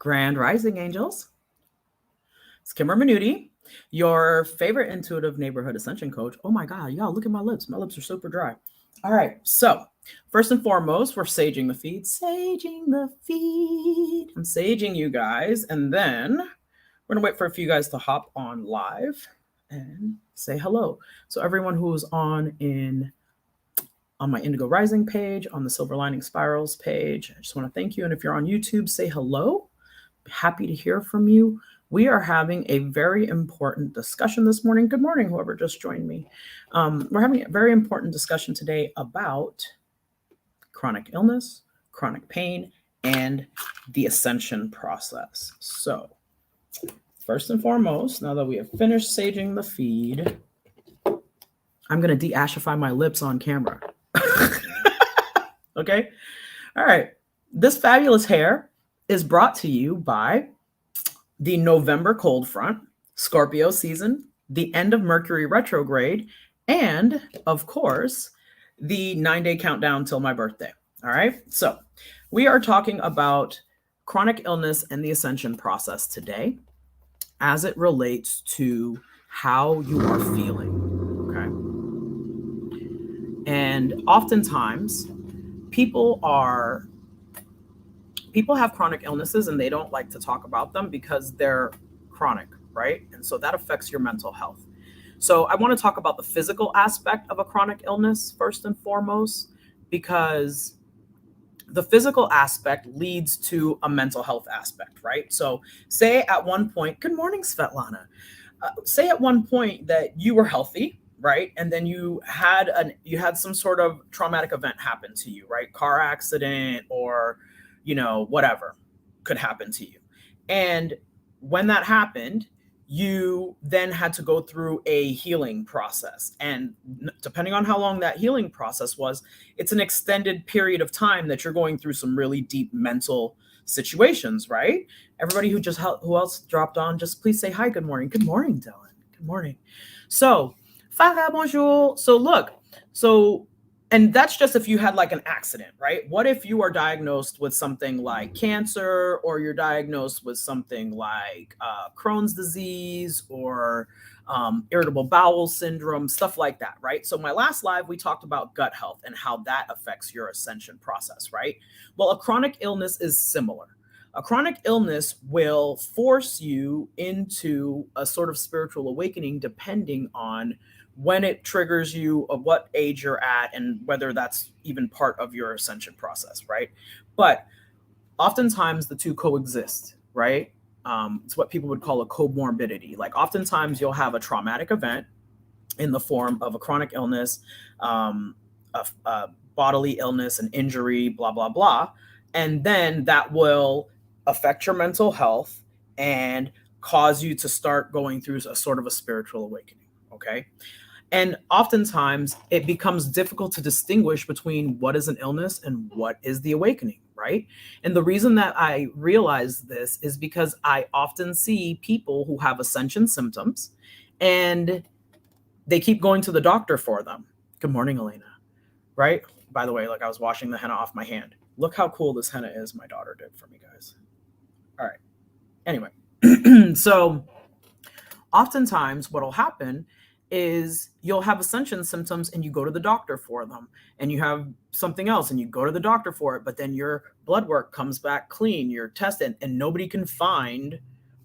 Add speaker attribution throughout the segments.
Speaker 1: Grand Rising Angels. It's Kimber Minuti, your favorite intuitive neighborhood ascension coach. Oh my God, y'all, look at my lips. My lips are super dry. All right, so first and foremost, we're saging the feed. Saging the feed. I'm saging you guys, and then we're gonna wait for a few guys to hop on live and say hello. So everyone who's on my Indigo Rising page, on the Silver Lining Spirals page, I just want to thank you. And if you're on YouTube, say hello. Happy to hear from you. We are having a very important discussion this morning. Good morning, whoever just joined me. We're having a very important discussion today about chronic illness, chronic pain, and the ascension process. So first and foremost, now that we have finished saging the feed, I'm going to de-ashify my lips on camera. Okay? All right. This fabulous hair is brought to you by the November cold front, Scorpio season, the end of Mercury retrograde, and of course, the 9-day countdown till my birthday. All right. So we are talking about chronic illness and the ascension process today as it relates to how you are feeling. Okay. And oftentimes people have chronic illnesses and they don't like to talk about them because they're chronic, right? And so that affects your mental health. So I want to talk about the physical aspect of a chronic illness first and foremost, because the physical aspect leads to a mental health aspect, right? So say at one point, good morning, Svetlana. Say at one point that you were healthy, right? And then you had some sort of traumatic event happen to you, right? Car accident or, whatever could happen to you. And when that happened, you then had to go through a healing process. And depending on how long that healing process was, it's an extended period of time that you're going through some really deep mental situations, right? Everybody who else dropped on, just please say hi, good morning. Good morning, Dylan. Good morning. So, Farah, bonjour. And that's just if you had like an accident, right? What if you are diagnosed with something like cancer, or you're diagnosed with something like Crohn's disease or irritable bowel syndrome, stuff like that, right? So my last live, we talked about gut health and how that affects your ascension process, right? Well, a chronic illness is similar. A chronic illness will force you into a sort of spiritual awakening depending on when it triggers you, of what age you're at, and whether that's even part of your ascension process, right? But oftentimes the two coexist, right? It's what people would call a comorbidity. Like oftentimes you'll have a traumatic event in the form of a chronic illness, a bodily illness, an injury, blah, blah, blah. And then that will affect your mental health and cause you to start going through a sort of a spiritual awakening, okay? And oftentimes it becomes difficult to distinguish between what is an illness and what is the awakening, right? And the reason that I realize this is because I often see people who have ascension symptoms and they keep going to the doctor for them. Good morning, Elena, right? By the way, like I was washing the henna off my hand. Look how cool this henna is my daughter did for me, guys. All right. Anyway, so oftentimes what will happen is you'll have ascension symptoms and you go to the doctor for them, and you have something else and you go to the doctor for it, but then your blood work comes back clean, you're tested, and nobody can find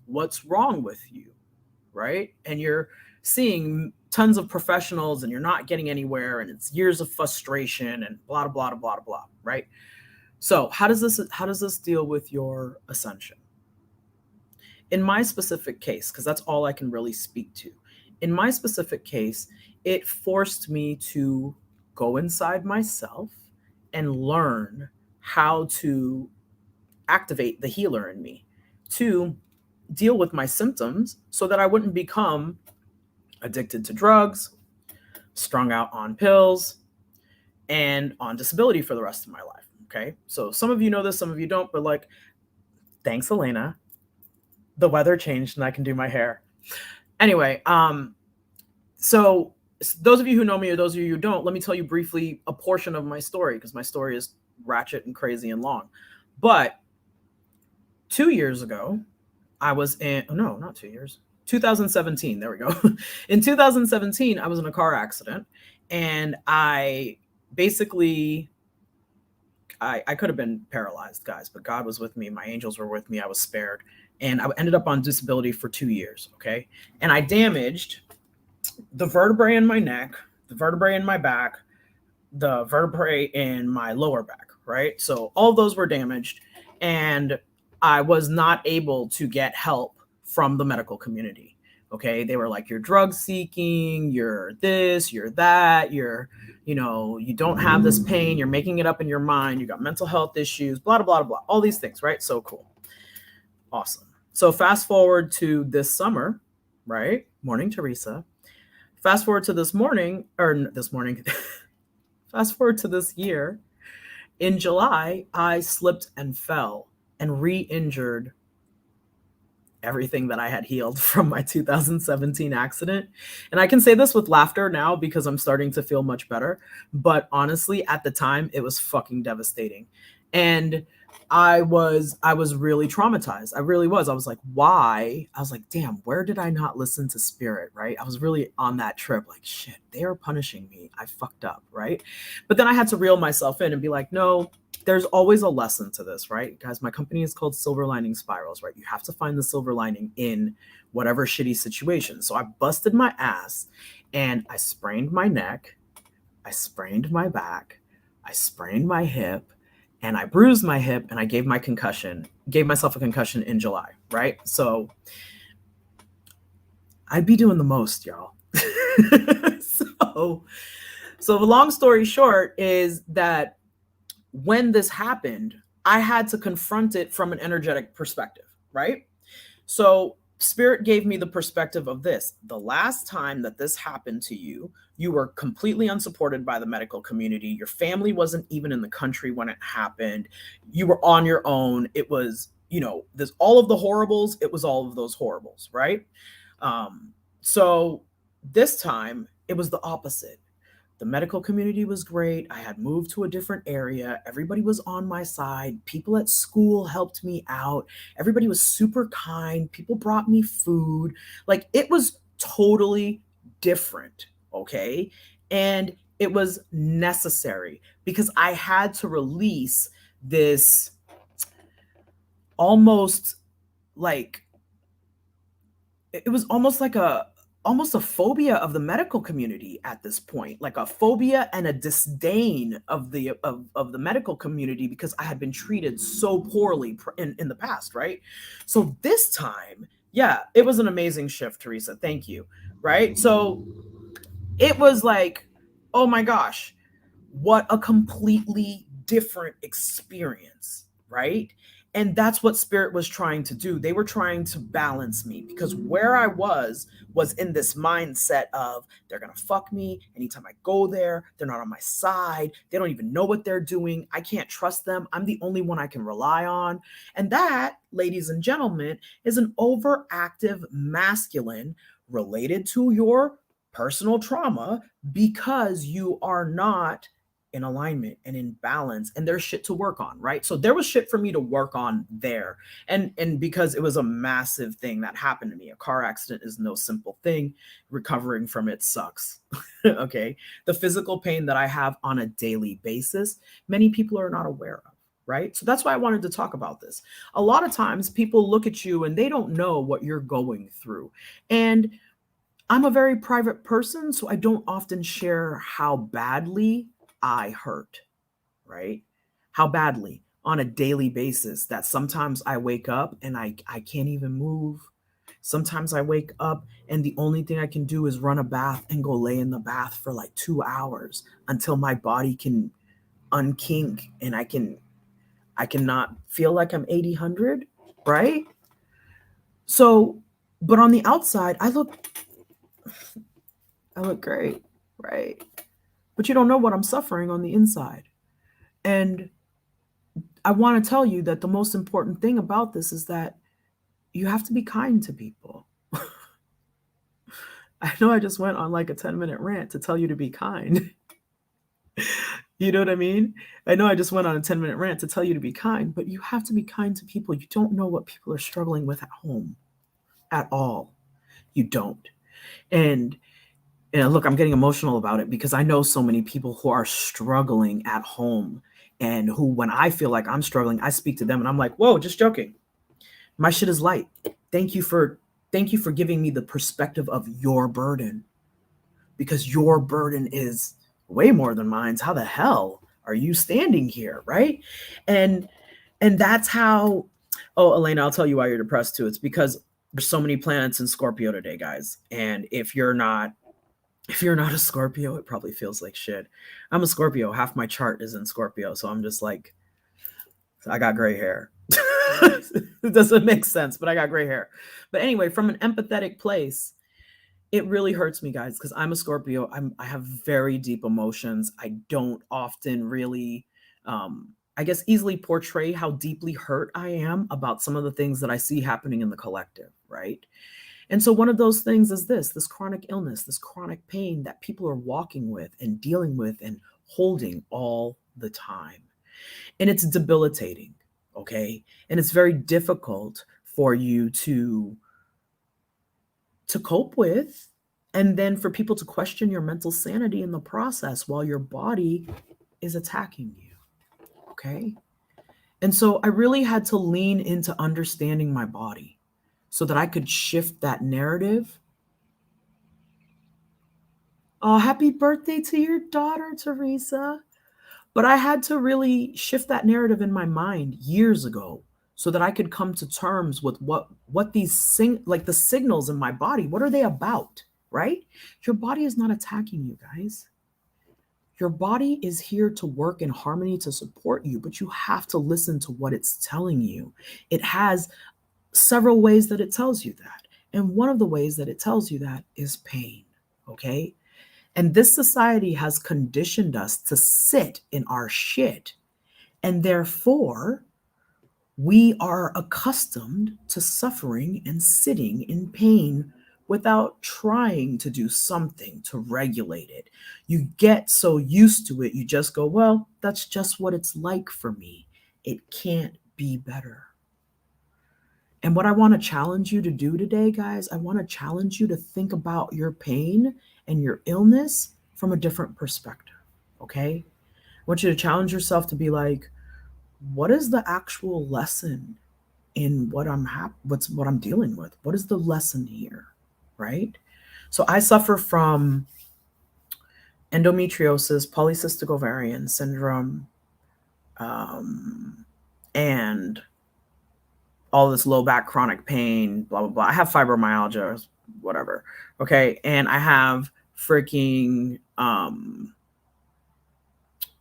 Speaker 1: what's wrong with you, right? And you're seeing tons of professionals and you're not getting anywhere, and it's years of frustration and blah, blah, blah, blah, blah, right? So how does this deal with your ascension? In my specific case, because that's all I can really speak to, in my specific case, it forced me to go inside myself and learn how to activate the healer in me to deal with my symptoms so that I wouldn't become addicted to drugs, strung out on pills, and on disability for the rest of my life. Okay. So some of you know this, some of you don't, but like, thanks, Elena. The weather changed and I can do my hair. Anyway, so those of you who know me or those of you who don't, let me tell you briefly a portion of my story, because my story is ratchet and crazy and long. But 2 years ago, I was in, oh, no, not 2 years, 2017. There we go. In 2017, I was in a car accident, and I basically, I could have been paralyzed, guys, but God was with me. My angels were with me. I was spared. And I ended up on disability for 2 years. Okay. And I damaged the vertebrae in my neck, the vertebrae in my back, the vertebrae in my lower back, right? So all of those were damaged, and I was not able to get help from the medical community. Okay. They were like, you're drug seeking, you're this, you're that, you don't have this pain, you're making it up in your mind, you got mental health issues, blah, blah, blah, blah, all these things, right? So cool. Awesome. So fast forward to this summer, right? Morning, Teresa. Fast forward to this morning, or this morning, fast forward to this year. In July, I slipped and fell and re-injured everything that I had healed from my 2017 accident. And I can say this with laughter now because I'm starting to feel much better. But honestly, at the time, it was fucking devastating. And I was really traumatized. I really was. I was like, why? I was like, damn, where did I not listen to spirit, right? I was really on that trip, like, shit, they are punishing me. I fucked up, right? But then I had to reel myself in and be like, no, there's always a lesson to this, right? Guys, my company is called Silver Lining Spirals, right? You have to find the silver lining in whatever shitty situation. So I busted my ass and I sprained my neck, I sprained my back, I sprained my hip, and I bruised my hip, and I gave myself a concussion in July, right? So I'd be doing the most, y'all. So the long story short is that when this happened, I had to confront it from an energetic perspective, right? So Spirit gave me the perspective of this. The last time that this happened to you, you were completely unsupported by the medical community. Your family wasn't even in the country when it happened. You were on your own. It was, this all of the horribles. It was all of those horribles, right? So this time it was the opposite. The medical community was great. I had moved to a different area. Everybody was on my side. People at school helped me out. Everybody was super kind. People brought me food. Like, it was totally different. Okay. And it was necessary because I had to release this almost like, it was almost like almost a phobia of the medical community at this point, like a phobia and a disdain of the medical community because I had been treated so poorly in the past, right? So this time, yeah, it was an amazing shift, Teresa. Thank you. Right? So it was like, oh my gosh, what a completely different experience, right? And that's what Spirit was trying to do. They were trying to balance me because where I was in this mindset of they're going to fuck me anytime I go there. They're not on my side. They don't even know what they're doing. I can't trust them. I'm the only one I can rely on. And that, ladies and gentlemen, is an overactive masculine related to your personal trauma because you are not in alignment and in balance, and there's shit to work on, right? So there was shit for me to work on there. And because it was a massive thing that happened to me. A car accident is no simple thing. Recovering from it sucks. Okay. The physical pain that I have on a daily basis, many people are not aware of. Right. So that's why I wanted to talk about this. A lot of times people look at you and they don't know what you're going through. And I'm a very private person, so I don't often share how badly I hurt, right? How badly on a daily basis that sometimes I wake up and I can't even move. Sometimes I wake up and the only thing I can do is run a bath and go lay in the bath for like 2 hours until my body can unkink and I cannot feel like I'm 80, right? So, but on the outside, I look great, right? But you don't know what I'm suffering on the inside. And I want to tell you that the most important thing about this is that you have to be kind to people. I know I just went on like a 10-minute rant to tell you to be kind. You know what I mean? I know I just went on a 10-minute rant to tell you to be kind, but you have to be kind to people. You don't know what people are struggling with at home at all. You don't. And look, I'm getting emotional about it because I know so many people who are struggling at home, and who, when I feel like I'm struggling, I speak to them and I'm like, whoa, just joking. My shit is light. Thank you for giving me the perspective of your burden, because your burden is way more than mine's. How the hell are you standing here, right? And that's how. Oh, Elena, I'll tell you why you're depressed too. It's because there's so many planets in Scorpio today, guys. And if you're not a Scorpio, it probably feels like shit. I'm a Scorpio. Half my chart is in Scorpio, so I'm just like, I got gray hair. It doesn't make sense, but I got gray hair. But anyway, from an empathetic place, it really hurts me, guys, because I'm a Scorpio. I have very deep emotions. I don't often really, I guess, easily portray how deeply hurt I am about some of the things that I see happening in the collective, right? And so one of those things is this chronic illness, this chronic pain that people are walking with and dealing with and holding all the time. And it's debilitating, okay? And it's very difficult for you to cope with, and then for people to question your mental sanity in the process while your body is attacking you, okay? And so I really had to lean into understanding my body so that I could shift that narrative. Oh, happy birthday to your daughter, Teresa. But I had to really shift that narrative in my mind years ago so that I could come to terms with what these like the signals in my body, what are they about, right? Your body is not attacking you, guys. Your body is here to work in harmony to support you, but you have to listen to what it's telling you. It has several ways that it tells you that. And one of the ways that it tells you that is pain, okay? And this society has conditioned us to sit in our shit. And therefore, we are accustomed to suffering and sitting in pain without trying to do something to regulate it. You get so used to it, you just go, well, that's just what it's like for me. It can't be better. And what I want to challenge you to do today, guys, I want to challenge you to think about your pain and your illness from a different perspective. Okay? I want you to challenge yourself to be like, what is the actual lesson in what what I'm dealing with? What is the lesson here? Right? So I suffer from endometriosis, polycystic ovarian syndrome, and all this low back chronic pain, blah, blah, blah. I have fibromyalgia, whatever. Okay. And I have freaking, I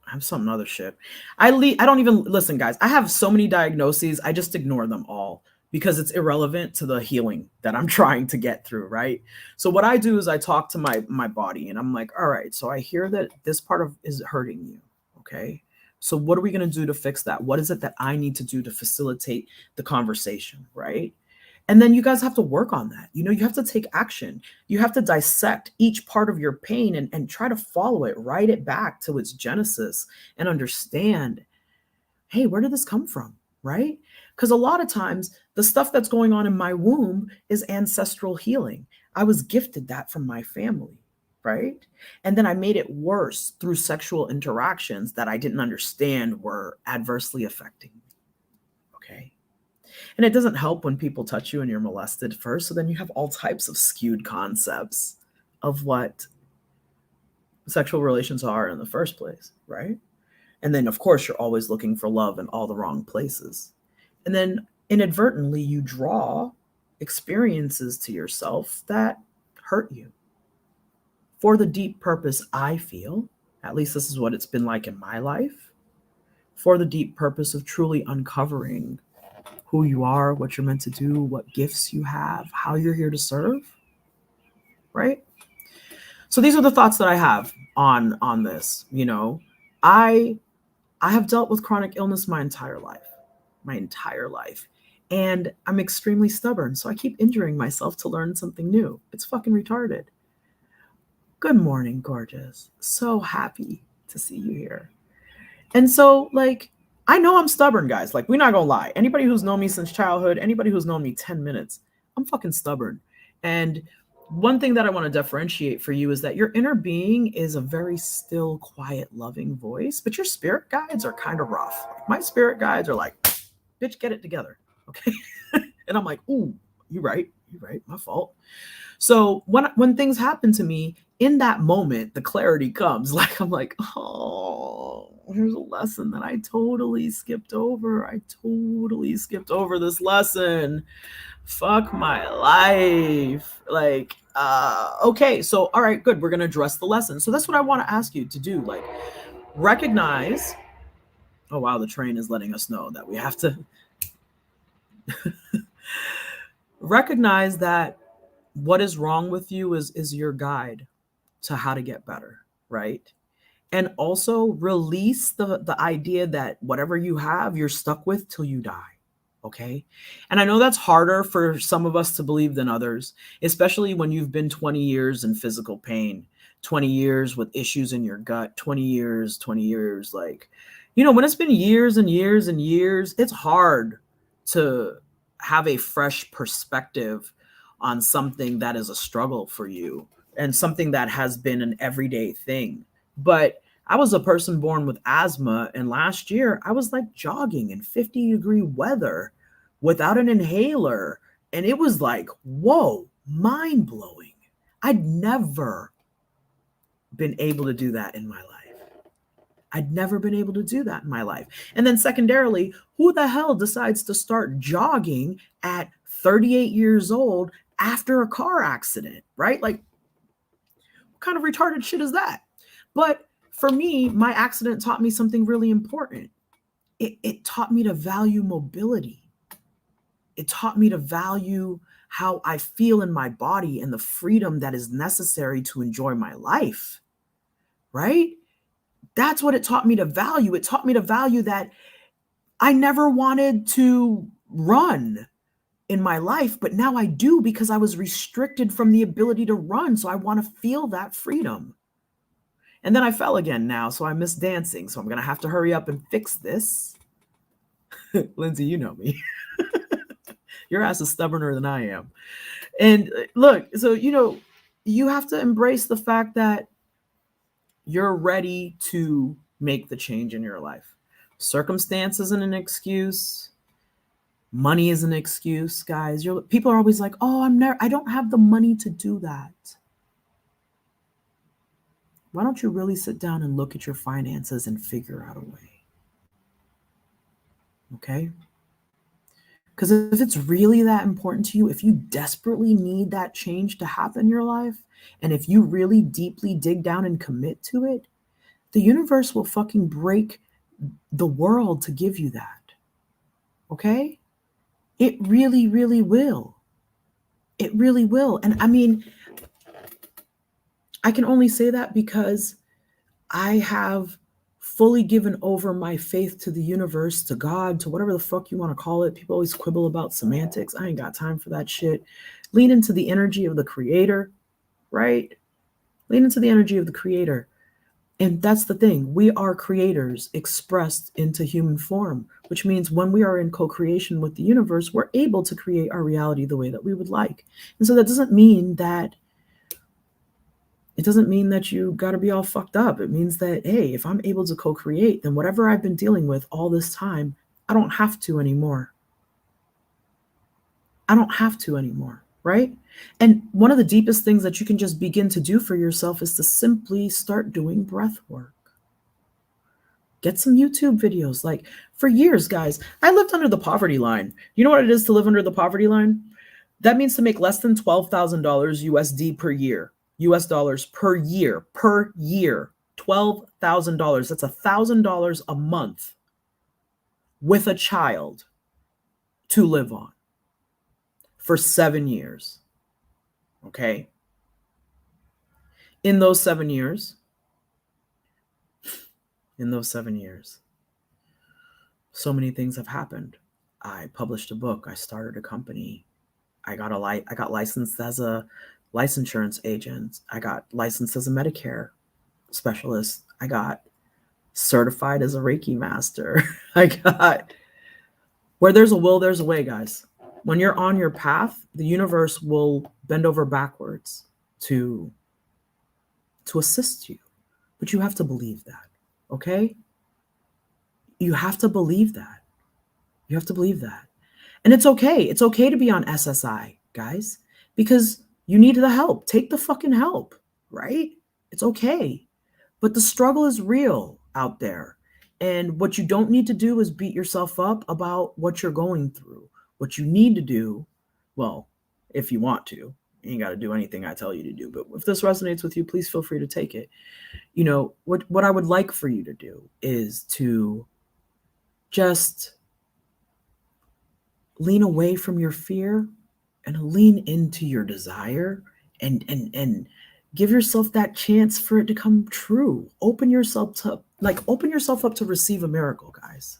Speaker 1: have some other shit. I don't even listen, guys. I have so many diagnoses. I just ignore them all because it's irrelevant to the healing that I'm trying to get through. Right. So what I do is I talk to my body and I'm like, all right, so I hear that this part of is hurting you. Okay. So what are we going to do to fix that? What is it that I need to do to facilitate the conversation? Right. And then you guys have to work on that. You have to take action. You have to dissect each part of your pain and try to follow it, write it back to its genesis and understand, hey, where did this come from? Right? Because a lot of times the stuff that's going on in my womb is ancestral healing. I was gifted that from my family. Right. And then I made it worse through sexual interactions that I didn't understand were adversely affecting me. Okay. And it doesn't help when people touch you and you're molested first. So then you have all types of skewed concepts of what sexual relations are in the first place, right? And then, of course, you're always looking for love in all the wrong places. And then inadvertently, you draw experiences to yourself that hurt you for the deep purpose, I feel, at least this is what it's been like in my life, for the deep purpose of truly uncovering who you are, what you're meant to do, what gifts you have, how you're here to serve, right? So these are the thoughts that I have on this. I have dealt with chronic illness my entire life. And I'm extremely stubborn, so I keep injuring myself to learn something new. It's fucking retarded. Good morning, gorgeous. So happy to see you here. And so, like, I know I'm stubborn, guys. Like, we're not gonna lie. Anybody who's known me since childhood, anybody who's known me 10 minutes, I'm fucking stubborn. And one thing that I want to differentiate for you is that your inner being is a very still, quiet, loving voice, but your spirit guides are kind of rough. Like, my spirit guides are like, bitch, get it together. Okay. And I'm like, ooh, you're right. You're right. My fault. So when things happen to me, in that moment, the clarity comes. Like, I'm like, oh, here's a lesson that I totally skipped over. I totally skipped over this lesson. Fuck my life. Like, okay, so all right, good. We're gonna address the lesson. So that's what I want to ask you to do. Like, recognize. Oh wow, the train is letting us know that we have to recognize that what is wrong with you is your guide to how to get better, right? And also release the idea that whatever you have, you're stuck with till you die. Okay. And I know that's harder for some of us to believe than others, especially when you've been 20 years in physical pain, 20 years with issues in your gut, 20 years. Like, when it's been years and years and years, it's hard to have a fresh perspective on something that is a struggle for you and something that has been an everyday thing. But I was a person born with asthma, and last year I was like jogging in 50-degree weather without an inhaler. And it was like, whoa, mind blowing. I'd never been able to do that in my life. I'd never been able to do that in my life. And then, secondarily, who the hell decides to start jogging at 38 years old after a car accident, right? Like, what kind of retarded shit is that? But for me, my accident taught me something really important. It taught me to value mobility. It taught me to value how I feel in my body and the freedom that is necessary to enjoy my life, right? That's what it taught me to value. It taught me to value that I never wanted to run in my life, but now I do because I was restricted from the ability to run. So I want to feel that freedom. And then I fell again now, so I miss dancing. So I'm going to have to hurry up and fix this. Lindsay, you know me. Your ass is stubborner than I am. And look, so, you have to embrace the fact that you're ready to make the change in your life. Circumstance isn't an excuse. Money is an excuse, guys. People are always like, "Oh, I don't have the money to do that." Why don't you really sit down and look at your finances and figure out a way? Okay? Because if it's really that important to you, if you desperately need that change to happen in your life, and if you really deeply dig down and commit to it, the universe will fucking break the world to give you that. Okay? It really, really will. It really will. And I mean, I can only say that because I have fully given over my faith to the universe, to God, to whatever the fuck you want to call it. People always quibble about semantics. I ain't got time for that shit. Lean into the energy of the creator, right? Lean into the energy of the creator. And that's the thing. We are creators expressed into human form, which means when we are in co-creation with the universe, we're able to create our reality the way that we would like. And so that doesn't mean that you got to be all fucked up. It means that, hey, if I'm able to co-create, then whatever I've been dealing with all this time, I don't have to anymore. I don't have to anymore, right? And one of the deepest things that you can just begin to do for yourself is to simply start doing breath work. Get some YouTube videos. Like, for years, guys, I lived under the poverty line. You know what it is to live under the poverty line? That means to make less than $12,000 USD per year. US dollars per year, $12,000. That's $1,000 a month with a child to live on for 7 years. Okay. In those 7 years, so many things have happened. I published a book. I started a company. I got licensed as a life insurance agent. I got licensed as a Medicare specialist. I got certified as a Reiki master. I got, where there's a will, there's a way, guys. When you're on your path, the universe will bend over backwards to assist you. But you have to believe that, okay? You have to believe that. You have to believe that. And it's okay. It's okay to be on SSI, guys, because you need the help. Take the fucking help, right? It's okay. But the struggle is real out there. And what you don't need to do is beat yourself up about what you're going through. What you need to do, well, if you want to, you ain't got to do anything I tell you to do. But if this resonates with you, please feel free to take it. You know, what I would like for you to do is to just lean away from your fear and lean into your desire and give yourself that chance for it to come true. Open yourself up to receive a miracle, guys.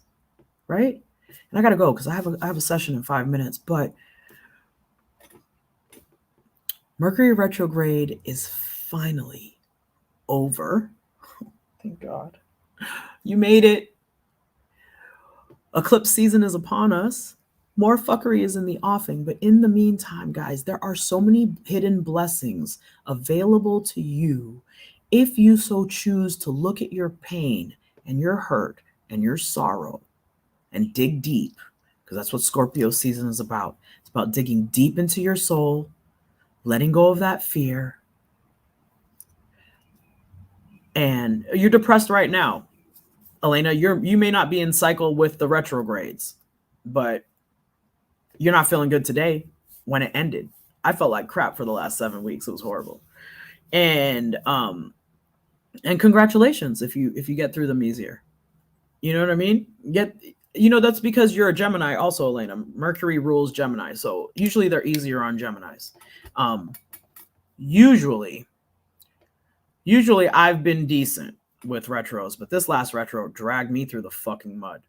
Speaker 1: Right? And I got to go because I have a session in 5 minutes, but Mercury retrograde is finally over. Thank God. You made it. Eclipse season is upon us. More fuckery is in the offing, but in the meantime, guys, there are so many hidden blessings available to you if you so choose to look at your pain and your hurt and your sorrow and dig deep, because that's what Scorpio season is about. It's about digging deep into your soul, letting go of that fear. And you're depressed right now. Elena, you may not be in cycle with the retrogrades, but you're not feeling good today when it ended. I felt like crap for the last 7 weeks. It was horrible. And congratulations if you get through them easier. You know what I mean? That's because you're a Gemini also, Elena. Mercury rules Gemini. So usually they're easier on Geminis. Usually I've been decent with retros, but this last retro dragged me through the fucking mud.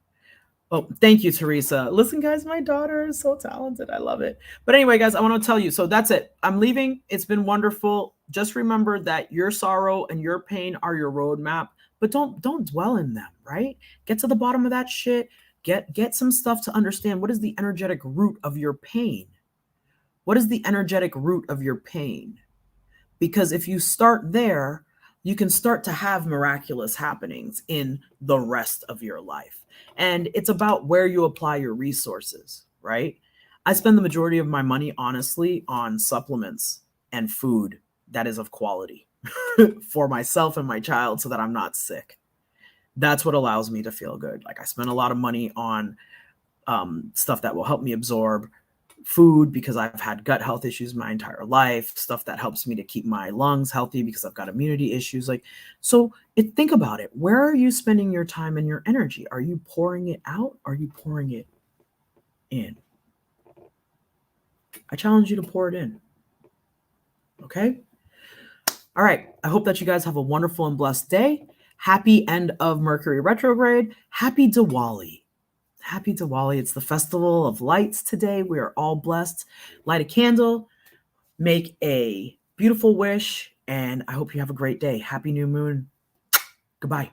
Speaker 1: Oh, thank you, Teresa. Listen, guys, my daughter is so talented. I love it. But anyway, guys, I want to tell you. So that's it. I'm leaving. It's been wonderful. Just remember that your sorrow and your pain are your roadmap, but don't dwell in them, right? Get to the bottom of that shit. Get some stuff to understand what is the energetic root of your pain. What is the energetic root of your pain? Because if you start there, you can start to have miraculous happenings in the rest of your life. And it's about where you apply your resources, right? I spend the majority of my money, honestly, on supplements and food that is of quality for myself and my child so that I'm not sick. That's what allows me to feel good. Like I spend a lot of money on stuff that will help me absorb food because I've had gut health issues my entire life, stuff that helps me to keep my lungs healthy because I've got immunity issues. Think about it. Where are you spending your time and your energy? Are you pouring it out? Are you pouring it in? I challenge you to pour it in. Okay? All right. I hope that you guys have a wonderful and blessed day. Happy end of Mercury retrograde. Happy Diwali. Happy Diwali. It's the festival of lights today. We are all blessed. Light a candle, make a beautiful wish, and I hope you have a great day. Happy new moon. Goodbye.